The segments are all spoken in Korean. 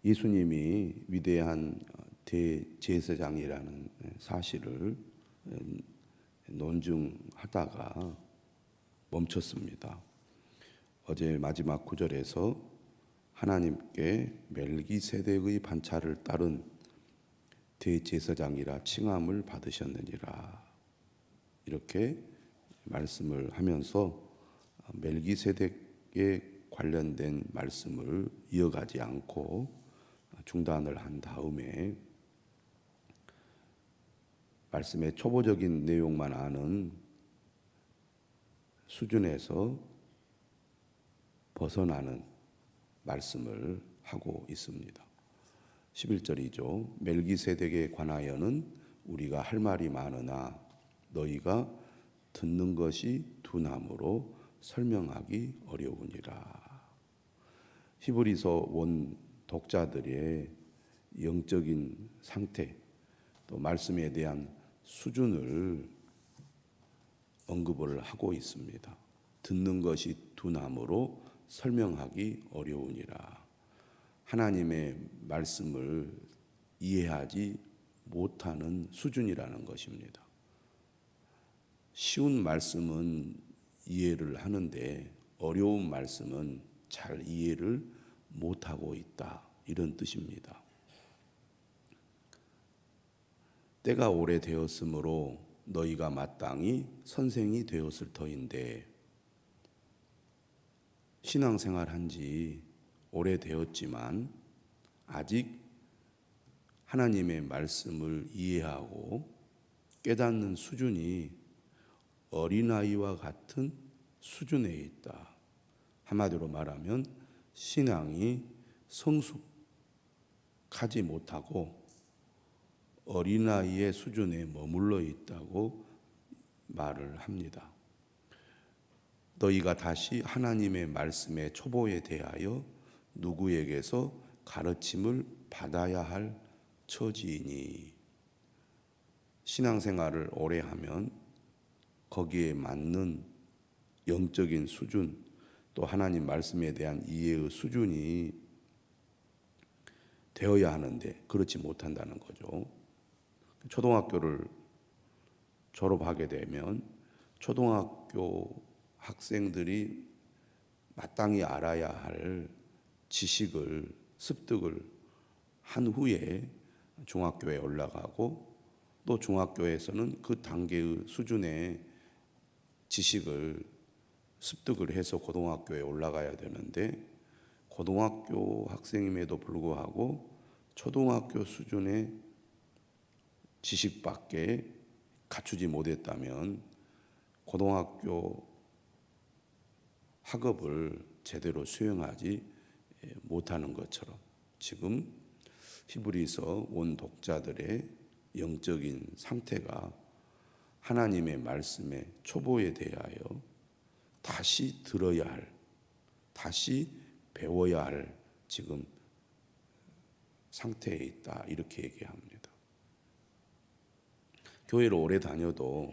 예수님이 위대한 대제사장이라는 사실을 논증하다가 멈췄습니다. 어제 마지막 구절에서 하나님께 멜기세덱의 반차를 따른 대제사장이라 칭함을 받으셨느니라, 이렇게 말씀을 하면서 멜기세덱에 관련된 말씀을 이어가지 않고 중단을 한 다음에 말씀의 초보적인 내용만 아는 수준에서 벗어나는 말씀을 하고 있습니다. 11절이죠. 멜기세덱에 관하여는 우리가 할 말이 많으나 너희가 듣는 것이 둔함으로 설명하기 어려우니라. 히브리서 원 독자들의 영적인 상태, 또 말씀에 대한 수준을 언급을 하고 있습니다. 듣는 것이 둔함으로 설명하기 어려우니라. 하나님의 말씀을 이해하지 못하는 수준이라는 것입니다. 쉬운 말씀은 이해를 하는데 어려운 말씀은 잘 이해를 못하고 있다, 이런 뜻입니다. 때가 오래되었으므로 너희가 마땅히 선생이 되었을 터인데, 신앙생활한 지 오래되었지만 아직 하나님의 말씀을 이해하고 깨닫는 수준이 어린아이와 같은 수준에 있다. 한마디로 말하면 신앙이 성숙하지 못하고 어린아이의 수준에 머물러 있다고 말을 합니다. 너희가 다시 하나님의 말씀의 초보에 대하여 누구에게서 가르침을 받아야 할 처지이니, 신앙생활을 오래 하면 거기에 맞는 영적인 수준, 또 하나님 말씀에 대한 이해의 수준이 되어야 하는데 그렇지 못한다는 거죠. 초등학교를 졸업하게 되면 초등학교 학생들이 마땅히 알아야 할 지식을 습득을 한 후에 중학교에 올라가고, 또 중학교에서는 그 단계의 수준의 지식을 습득을 해서 고등학교에 올라가야 되는데, 고등학교 학생임에도 불구하고 초등학교 수준의 지식밖에 갖추지 못했다면 고등학교 학업을 제대로 수행하지 못하는 것처럼, 지금 히브리서 온 독자들의 영적인 상태가 하나님의 말씀의 초보에 대하여 다시 들어야 할, 다시 배워야 할 지금 상태에 있다, 이렇게 얘기합니다. 교회를 오래 다녀도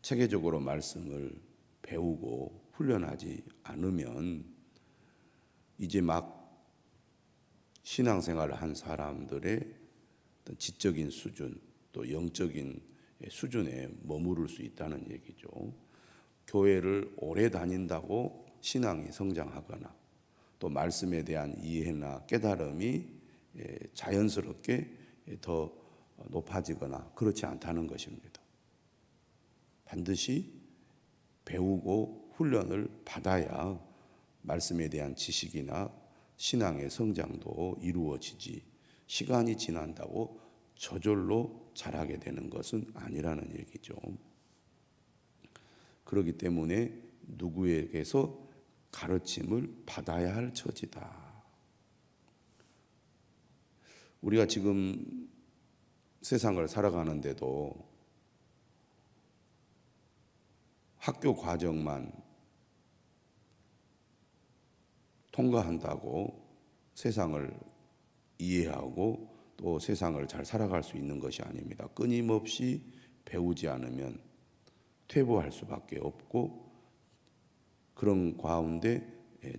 체계적으로 말씀을 배우고 훈련하지 않으면 이제 막 신앙생활을 한 사람들의 어떤 지적인 수준, 또 영적인 수준에 머무를 수 있다는 얘기죠. 교회를 오래 다닌다고 신앙이 성장하거나 또 말씀에 대한 이해나 깨달음이 자연스럽게 더 높아지거나 그렇지 않다는 것입니다. 반드시 배우고 훈련을 받아야 말씀에 대한 지식이나 신앙의 성장도 이루어지지, 시간이 지난다고 저절로 자라게 되는 것은 아니라는 얘기죠. 그렇기 때문에 누구에게서 가르침을 받아야 할 처지다. 우리가 지금 세상을 살아가는데도 학교 과정만 통과한다고 세상을 이해하고 또 세상을 잘 살아갈 수 있는 것이 아닙니다. 끊임없이 배우지 않으면 퇴보할 수밖에 없고, 그런 가운데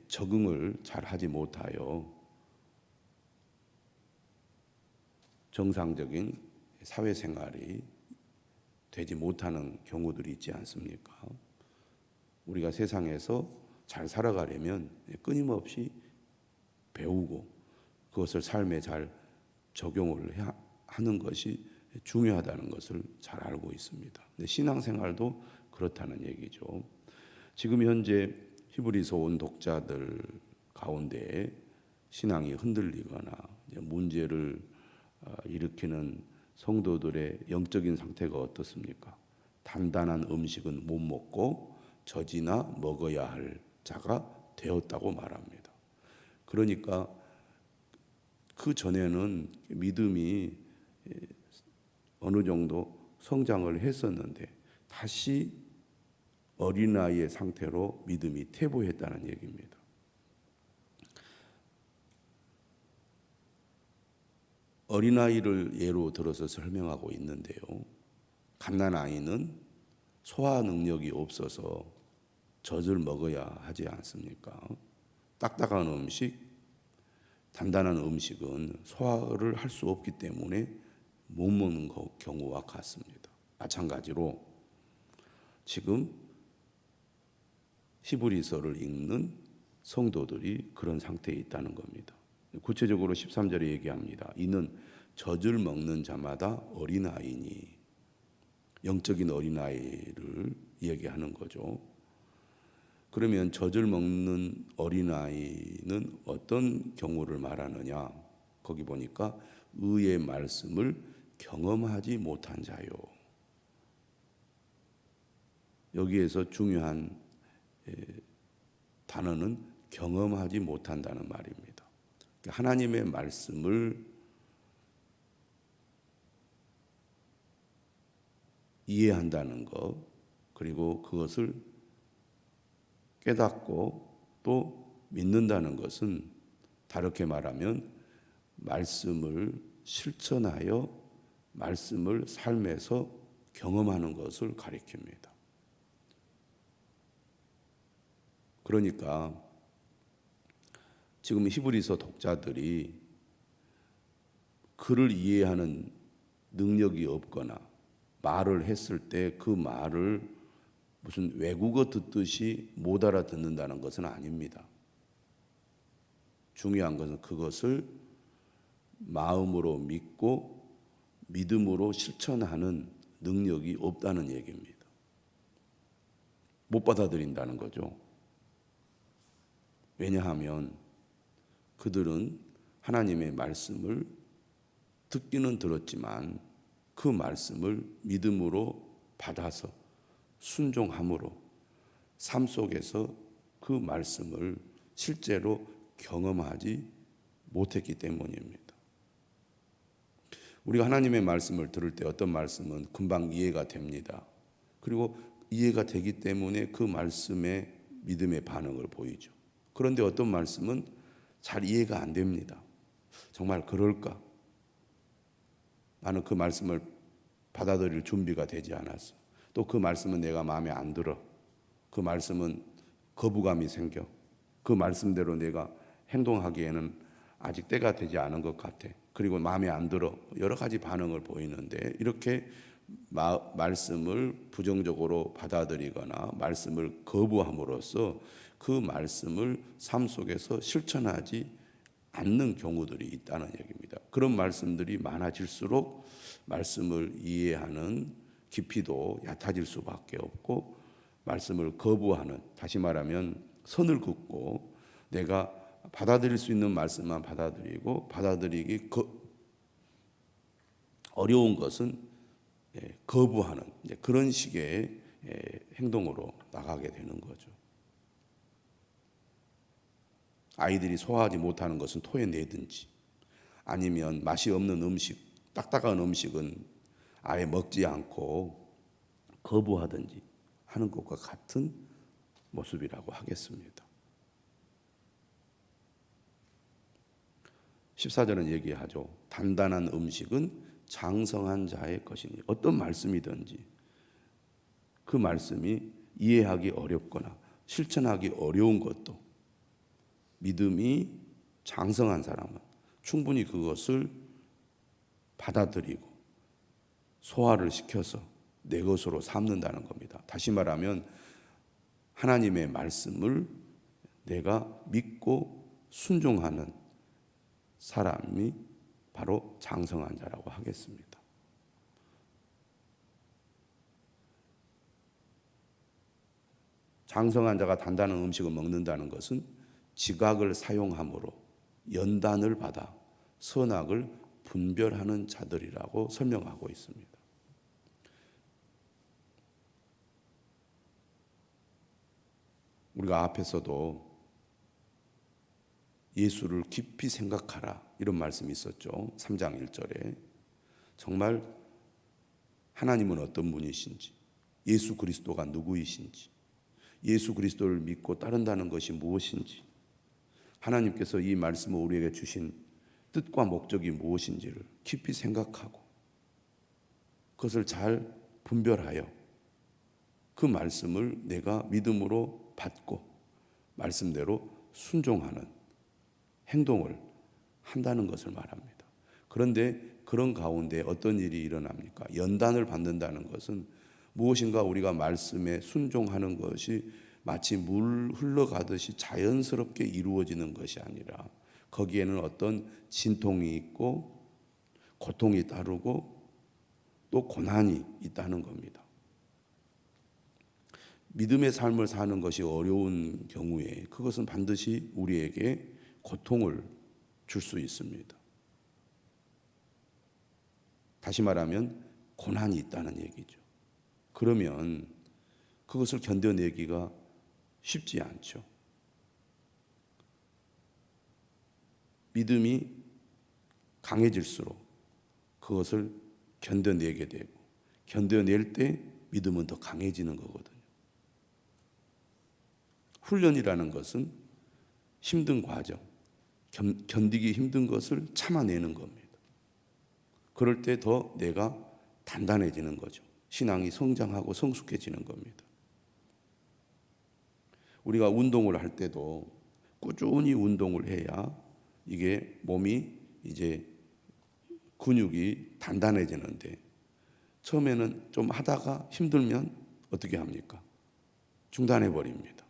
적응을 잘 하지 못하여 정상적인 사회생활이 되지 못하는 경우들이 있지 않습니까? 우리가 세상에서 잘 살아가려면 끊임없이 배우고 그것을 삶에 잘 적용을 하는 것이 중요하다는 것을 잘 알고 있습니다. 근데 신앙생활도 그렇다는 얘기죠. 지금 현재 히브리서 온 독자들 가운데 신앙이 흔들리거나 문제를 일으키는 성도들의 영적인 상태가 어떻습니까? 단단한 음식은 못 먹고 젖이나 먹어야 할 자가 되었다고 말합니다. 그러니까 그 전에는 믿음이 어느 정도 성장을 했었는데 다시 어린아이의 상태로 믿음이 퇴보했다는 얘기입니다. 어린아이를 예로 들어서 설명하고 있는데요. 갓난아이는 소화 능력이 없어서 젖을 먹어야 하지 않습니까? 딱딱한 음식, 단단한 음식은 소화를 할 수 없기 때문에 못 먹는 경우와 같습니다. 마찬가지로 지금 히브리서를 읽는 성도들이 그런 상태에 있다는 겁니다. 구체적으로 13절에 얘기합니다. 이는 젖을 먹는 자마다 어린아이니, 영적인 어린아이를 얘기하는 거죠. 그러면 젖을 먹는 어린아이는 어떤 경우를 말하느냐? 거기 보니까 의의 말씀을 경험하지 못한 자요. 여기에서 중요한 단어는 경험하지 못한다는 말입니다. 하나님의 말씀을 이해한다는 것, 그리고 그것을 깨닫고 또 믿는다는 것은 다르게 말하면 말씀을 실천하여 말씀을 삶에서 경험하는 것을 가리킵니다. 그러니까 지금 히브리서 독자들이 글을 이해하는 능력이 없거나 말을 했을 때 그 말을 무슨 외국어 듣듯이 못 알아듣는다는 것은 아닙니다. 중요한 것은 그것을 마음으로 믿고 믿음으로 실천하는 능력이 없다는 얘기입니다. 못 받아들인다는 거죠. 왜냐하면 그들은 하나님의 말씀을 듣기는 들었지만 그 말씀을 믿음으로 받아서 순종함으로 삶 속에서 그 말씀을 실제로 경험하지 못했기 때문입니다. 우리가 하나님의 말씀을 들을 때 어떤 말씀은 금방 이해가 됩니다. 그리고 이해가 되기 때문에 그 말씀에 믿음의 반응을 보이죠. 그런데 어떤 말씀은 잘 이해가 안 됩니다. 정말 그럴까? 나는 그 말씀을 받아들일 준비가 되지 않았어. 또 그 말씀은 내가 마음에 안 들어. 그 말씀은 거부감이 생겨. 그 말씀대로 내가 행동하기에는 아직 때가 되지 않은 것 같아. 그리고 마음에 안 들어. 여러 가지 반응을 보이는데 이렇게 말씀을 부정적으로 받아들이거나 말씀을 거부함으로써 그 말씀을 삶 속에서 실천하지 않는 경우들이 있다는 얘기입니다. 그런 말씀들이 많아질수록 말씀을 이해하는 깊이도 얕아질 수밖에 없고 말씀을 거부하는, 다시 말하면 선을 긋고 내가 받아들일 수 있는 말씀만 받아들이고 받아들이기 어려운 것은 거부하는 그런 식의 행동으로 나가게 되는 거죠. 아이들이 소화하지 못하는 것은 토해내든지 아니면 맛이 없는 음식, 딱딱한 음식은 아예 먹지 않고 거부하든지 하는 것과 같은 모습이라고 하겠습니다. 14절은 얘기하죠. 단단한 음식은 장성한 자의 것이니, 어떤 말씀이든지 그 말씀이 이해하기 어렵거나 실천하기 어려운 것도 믿음이 장성한 사람은 충분히 그것을 받아들이고 소화를 시켜서 내 것으로 삼는다는 겁니다. 다시 말하면 하나님의 말씀을 내가 믿고 순종하는 사람이 바로 장성한 자라고 하겠습니다. 장성한 자가 단단한 음식을 먹는다는 것은 지각을 사용함으로 연단을 받아 선악을 분별하는 자들이라고 설명하고 있습니다. 우리가 앞에서도 예수를 깊이 생각하라 이런 말씀이 있었죠. 3장 1절에 정말 하나님은 어떤 분이신지, 예수 그리스도가 누구이신지, 예수 그리스도를 믿고 따른다는 것이 무엇인지, 하나님께서 이 말씀을 우리에게 주신 뜻과 목적이 무엇인지를 깊이 생각하고 그것을 잘 분별하여 그 말씀을 내가 믿음으로 받고 말씀대로 순종하는 행동을 한다는 것을 말합니다. 그런데 그런 가운데 어떤 일이 일어납니까? 연단을 받는다는 것은 무엇인가 우리가 말씀에 순종하는 것이 마치 물 흘러가듯이 자연스럽게 이루어지는 것이 아니라 거기에는 어떤 진통이 있고 고통이 따르고 또 고난이 있다는 겁니다. 믿음의 삶을 사는 것이 어려운 경우에 그것은 반드시 우리에게 고통을 줄 수 있습니다. 다시 말하면 고난이 있다는 얘기죠. 그러면 그것을 견뎌내기가 쉽지 않죠. 믿음이 강해질수록 그것을 견뎌내게 되고 견뎌낼 때 믿음은 더 강해지는 거거든요. 훈련이라는 것은 힘든 과정, 견디기 힘든 것을 참아내는 겁니다. 그럴 때 더 내가 단단해지는 거죠. 신앙이 성장하고 성숙해지는 겁니다. 우리가 운동을 할 때도 꾸준히 운동을 해야 이게 몸이 이제 근육이 단단해지는데 처음에는 좀 하다가 힘들면 어떻게 합니까? 중단해 버립니다.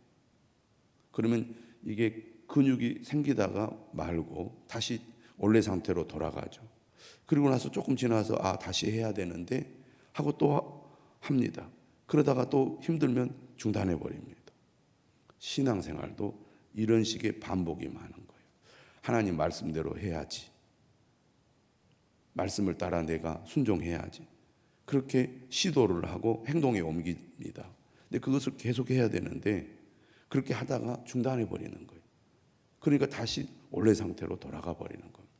그러면 이게 근육이 생기다가 말고 다시 원래 상태로 돌아가죠. 그리고 나서 조금 지나서 다시 해야 되는데 하고 또 합니다. 그러다가 또 힘들면 중단해 버립니다. 신앙생활도 이런 식의 반복이 많은 거예요. 하나님 말씀대로 해야지. 말씀을 따라 내가 순종해야지. 그렇게 시도를 하고 행동에 옮깁니다. 근데 그것을 계속 해야 되는데 그렇게 하다가 중단해 버리는 거예요. 그러니까 다시 원래 상태로 돌아가 버리는 겁니다.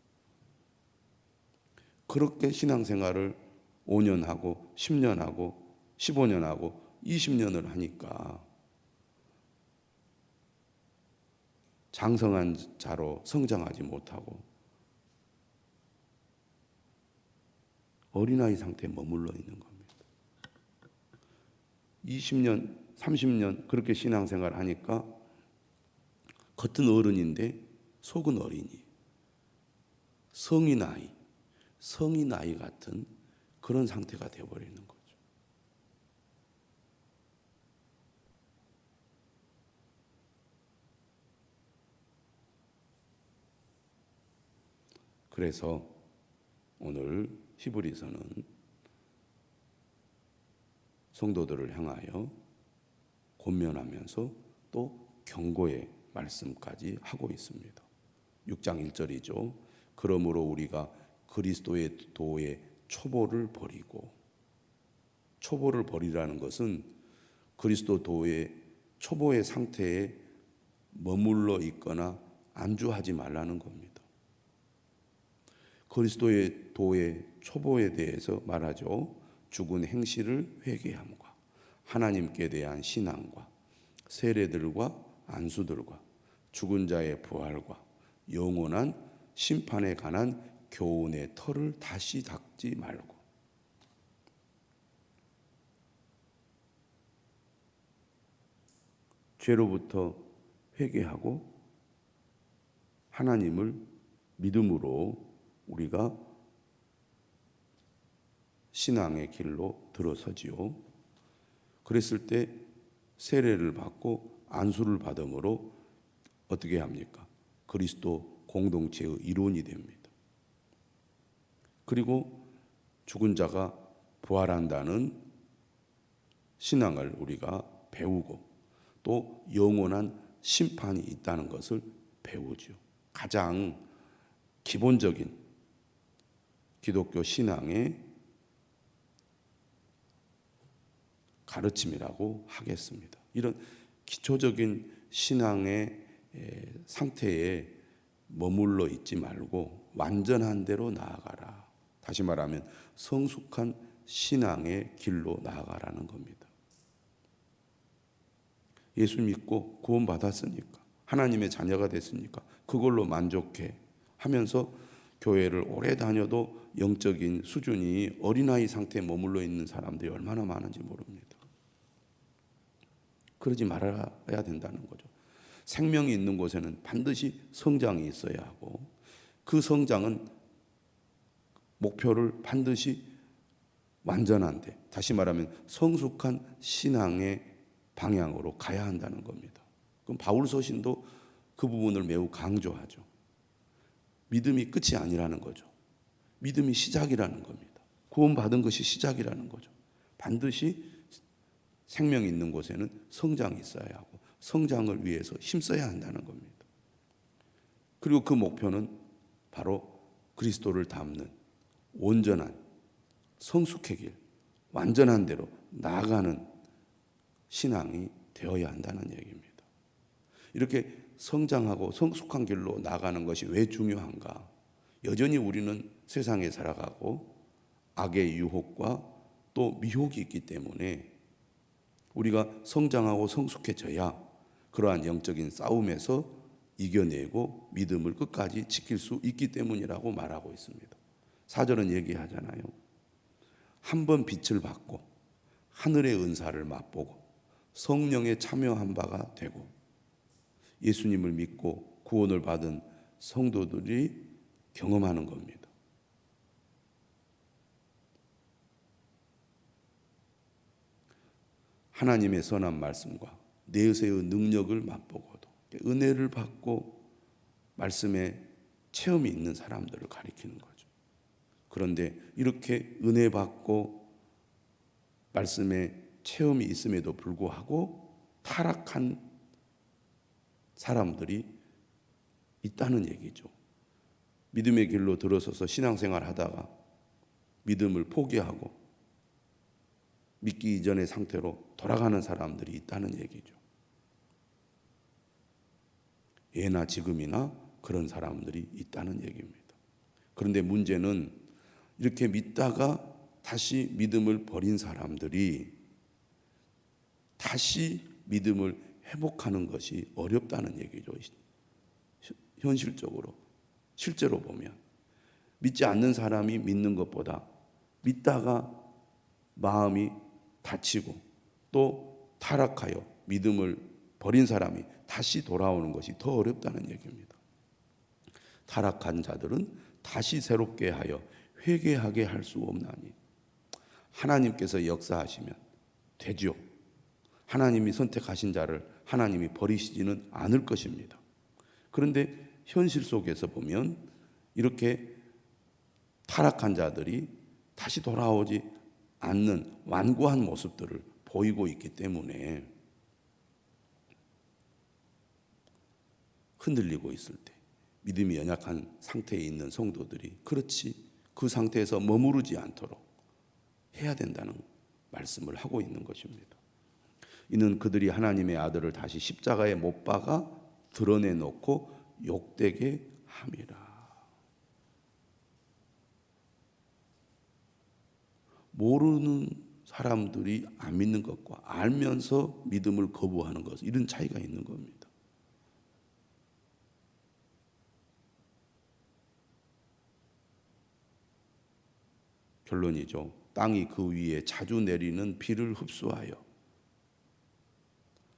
그렇게 신앙생활을 5년 하고 10년 하고 15년 하고 20년을 하니까 장성한 자로 성장하지 못하고 어린아이 상태에 머물러 있는 겁니다. 20년, 30년 그렇게 신앙생활 하니까 겉은 어른인데 속은 어린이, 성인 아이 같은 그런 상태가 되어버리는 거죠. 그래서 오늘 히브리서는 성도들을 향하여 권면하면서 또 경고의 말씀까지 하고 있습니다. 6장 1절이죠. 그러므로 우리가 그리스도의 도의 초보를 버리고, 초보를 버리라는 것은 그리스도 도의 초보의 상태에 머물러 있거나 안주하지 말라는 겁니다. 그리스도의 도의 초보에 대해서 말하죠. 죽은 행실을 회개함과 하나님께 대한 신앙과 세례들과 안수들과 죽은 자의 부활과 영원한 심판에 관한 교훈의 털을 다시 닦지 말고, 죄로부터 회개하고 하나님을 믿음으로 우리가 신앙의 길로 들어서지요. 그랬을 때 세례를 받고 안수를 받음으로 어떻게 합니까? 그리스도 공동체의 일원이 됩니다. 그리고 죽은 자가 부활한다는 신앙을 우리가 배우고 또 영원한 심판이 있다는 것을 배우죠. 가장 기본적인 기독교 신앙의 가르침이라고 하겠습니다. 이런 기초적인 신앙의 상태에 머물러 있지 말고 완전한 대로 나아가라. 다시 말하면 성숙한 신앙의 길로 나아가라는 겁니다. 예수 믿고 구원받았으니까, 하나님의 자녀가 됐으니까 그걸로 만족해 하면서 교회를 오래 다녀도 영적인 수준이 어린아이 상태에 머물러 있는 사람들이 얼마나 많은지 모릅니다. 그러지 말아야 된다는 거죠. 생명이 있는 곳에는 반드시 성장이 있어야 하고 그 성장은 목표를 반드시 완전한데, 다시 말하면 성숙한 신앙의 방향으로 가야 한다는 겁니다. 그럼 바울 서신도 그 부분을 매우 강조하죠. 믿음이 끝이 아니라는 거죠. 믿음이 시작이라는 겁니다. 구원받은 것이 시작이라는 거죠. 반드시 생명이 있는 곳에는 성장이 있어야 하고 성장을 위해서 힘써야 한다는 겁니다. 그리고 그 목표는 바로 그리스도를 닮는 온전한 성숙의 길, 완전한 대로 나아가는 신앙이 되어야 한다는 얘기입니다. 이렇게 성장하고 성숙한 길로 나가는 것이 왜 중요한가? 여전히 우리는 세상에 살아가고 악의 유혹과 또 미혹이 있기 때문에 우리가 성장하고 성숙해져야 그러한 영적인 싸움에서 이겨내고 믿음을 끝까지 지킬 수 있기 때문이라고 말하고 있습니다. 4절은 얘기하잖아요. 한 번 빛을 받고 하늘의 은사를 맛보고 성령에 참여한 바가 되고 예수님을 믿고 구원을 받은 성도들이 경험하는 겁니다. 하나님의 선한 말씀과 내세의 능력을 맛보고도 은혜를 받고 말씀에 체험이 있는 사람들을 가리키는 거죠. 그런데 이렇게 은혜 받고 말씀에 체험이 있음에도 불구하고 타락한 사람들이 있다는 얘기죠. 믿음의 길로 들어서서 신앙생활 하다가 믿음을 포기하고 믿기 이전의 상태로 돌아가는 사람들이 있다는 얘기죠. 예나 지금이나 그런 사람들이 있다는 얘기입니다. 그런데 문제는 이렇게 믿다가 다시 믿음을 버린 사람들이 다시 믿음을 회복하는 것이 어렵다는 얘기죠. 현실적으로, 실제로 보면 믿지 않는 사람이 믿는 것보다 믿다가 마음이 다치고 또 타락하여 믿음을 버린 사람이 다시 돌아오는 것이 더 어렵다는 얘기입니다. 타락한 자들은 다시 새롭게 하여 회개하게 할 수 없나니 하나님께서 역사하시면 되죠. 하나님이 선택하신 자를 하나님이 버리시지는 않을 것입니다. 그런데 현실 속에서 보면 이렇게 타락한 자들이 다시 돌아오지 않는 완고한 모습들을 보이고 있기 때문에 흔들리고 있을 때 믿음이 연약한 상태에 있는 성도들이 그렇지 그 상태에서 머무르지 않도록 해야 된다는 말씀을 하고 있는 것입니다. 이는 그들이 하나님의 아들을 다시 십자가에 못 박아 드러내놓고 욕되게 함이라. 모르는 사람들이 안 믿는 것과 알면서 믿음을 거부하는 것, 이런 차이가 있는 겁니다. 결론이죠. 땅이 그 위에 자주 내리는 비를 흡수하여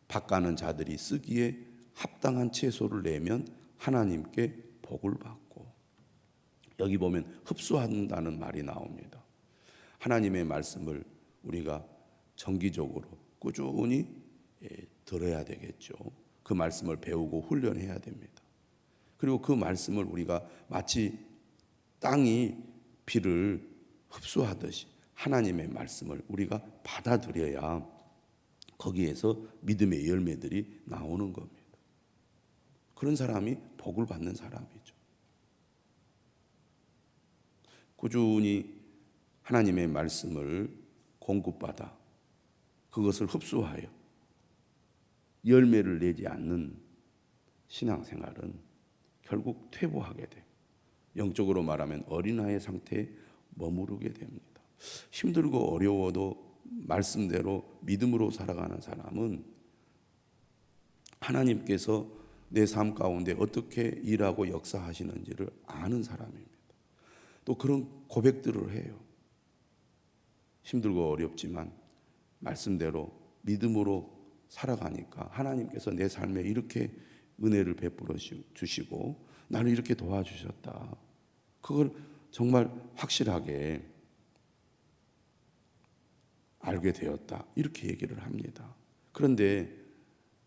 밭가는 자들이 쓰기에 합당한 채소를 내면 하나님께 복을 받고, 여기 보면 흡수한다는 말이 나옵니다. 하나님의 말씀을 우리가 정기적으로 꾸준히 들어야 되겠죠. 그 말씀을 배우고 훈련해야 됩니다. 그리고 그 말씀을 우리가 마치 땅이 비를 흡수하듯이 하나님의 말씀을 우리가 받아들여야 거기에서 믿음의 열매들이 나오는 겁니다. 그런 사람이 복을 받는 사람이죠. 꾸준히 하나님의 말씀을 공급받아 그것을 흡수하여 열매를 내지 않는 신앙생활은 결국 퇴보하게 돼요. 영적으로 말하면 어린아이 상태에 머무르게 됩니다. 힘들고 어려워도 말씀대로 믿음으로 살아가는 사람은 하나님께서 내 삶 가운데 어떻게 일하고 역사하시는지를 아는 사람입니다. 또 그런 고백들을 해요. 힘들고 어렵지만 말씀대로 믿음으로 살아가니까 하나님께서 내 삶에 이렇게 은혜를 베풀어 주시고 나를 이렇게 도와주셨다. 그걸 정말 확실하게 알게 되었다. 이렇게 얘기를 합니다. 그런데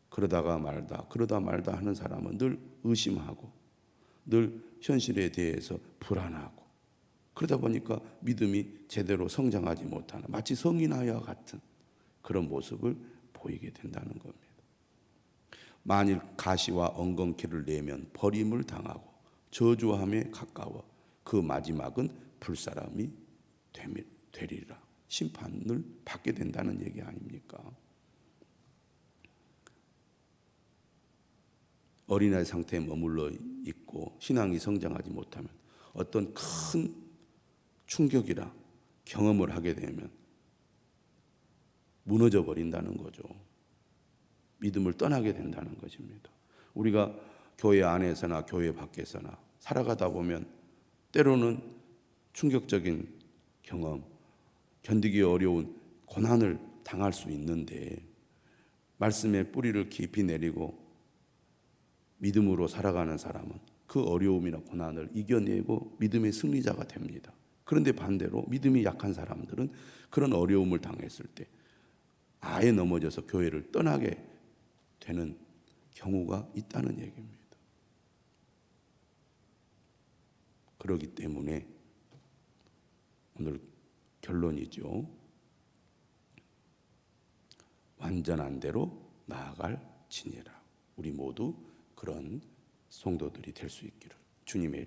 그러다 말다 하는 사람은 늘 의심하고 늘 현실에 대해서 불안하고 그러다 보니까 믿음이 제대로 성장하지 못하는 마치 성인아이와 같은 그런 모습을 보이게 된다는 겁니다. 만일 가시와 엉겅퀴를 내면 버림을 당하고 저주함에 가까워 그 마지막은 불사람이 되리라. 심판을 받게 된다는 얘기 아닙니까? 어린아이 상태에 머물러 있고 신앙이 성장하지 못하면 어떤 큰 충격이라 경험을 하게 되면 무너져 버린다는 거죠. 믿음을 떠나게 된다는 것입니다. 우리가 교회 안에서나 교회 밖에서나 살아가다 보면 때로는 충격적인 경험, 견디기 어려운 고난을 당할 수 있는데 말씀의 뿌리를 깊이 내리고 믿음으로 살아가는 사람은 그 어려움이나 고난을 이겨내고 믿음의 승리자가 됩니다. 그런데 반대로 믿음이 약한 사람들은 그런 어려움을 당했을 때 아예 넘어져서 교회를 떠나게 되는 경우가 있다는 얘기입니다. 그렇기 때문에 오늘 결론이죠. 완전한 대로 나아갈지니라. 우리 모두 그런 성도들이 될 수 있기를 주님의 이름으로